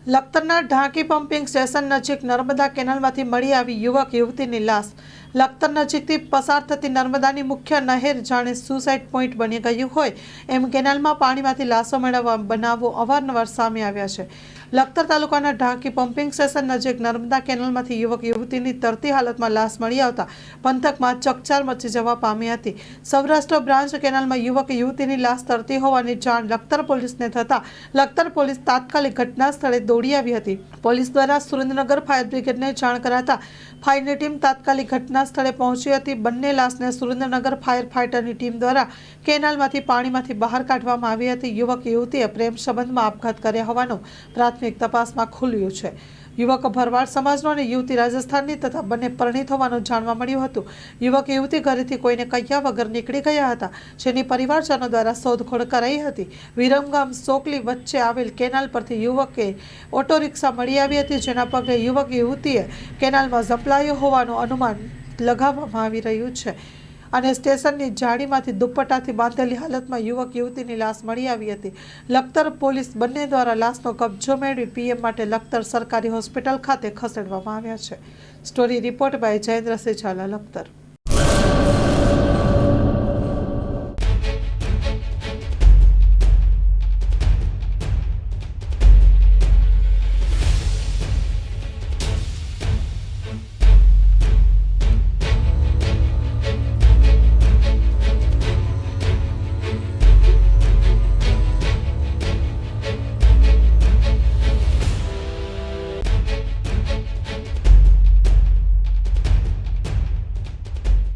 લખતરના ઢાંકી pumping station નજીક નર્મદા કેનાલમાંથી મળી આવી યુવક યુવતીની લાશ। લખતર નજીકથી પસાર થતી નર્મદાની મુખ્ય નહેર જાણે સુસાઇડ પોઈન્ટ બની ગયું હોય એમ કેનાલમાં પાણીમાંથી લાશો મળવા બનાવો અવારનવાર સામે આવ્યા છે। લખતર તાલુકાના ઢાંકી પમ્પિંગ સ્ટેશન નજીક નર્મદા કેનાલમાંથી યુવક યુવતીની તરતી હાલતમાં લાશ મળી આવતા પંથકમાં ચકચાર મચી જવા પામી હતી। સૌરાષ્ટ્ર બ્રાન્ચ કેનાલમાં યુવક યુવતીની લાશ તરતી હોવાની જાણ લખતર પોલીસને થતા લખતર પોલીસ તાત્કાલિક ઘટના સ્થળે દોડી આવી હતી। પોલીસ દ્વારા સુરેન્દ્રનગર ફાયર બ્રિગેડને જાણ કરાતા ફાયરની ટીમ તાત્કાલિક ઘટના સ્થળે પહોંચી હતી। બંને લાશને સુરેન્દ્રનગર ફાયર ફાઇટરની ટીમ દ્વારા કેનાલમાંથી પાણીમાંથી બહાર કાઢવામાં આવી હતી। યુવક યુવતીએ પ્રેમ સંબંધમાં આપઘાત કર્યા હોવાનું પ્રાથમિક તપાસમાં ખુલ્યું છે। યુવક ભરવાડ સમાજનો અને યુવતી રાજસ્થાનની તથા બંને પરિણીત હોવાનું જાણવા મળ્યું હતું। યુવક યુવતી ઘરેથી કોઈને કહ્યા વગર નીકળી ગયા હતા, જેની પરિવારજનો દ્વારા શોધખોળ કરાઈ હતી। વિરમગામ સોકલી વચ્ચે આવેલ કેનાલ પરથી યુવકે ઓટો રિક્ષા મળી આવી હતી, જેના પગલે યુવક યુવતીએ કેનાલમાં ઝંપલાયો હોવાનું અનુમાન લગાવવામાં આવી રહ્યું છે અને સ્ટેશનની જાળીમાંથી દુપટ્ટાથી બાંધેલી હાલતમાં યુવક યુવતીની લાશ મળી આવી હતી। લખતર પોલીસ બંને દ્વારા લાશનો કબજો મેળવી પીએમ માટે લખતર સરકારી હોસ્પિટલ ખાતે ખસેડવામાં આવ્યા છે। Story report by Jayendrasinh Zala, Lakhtar.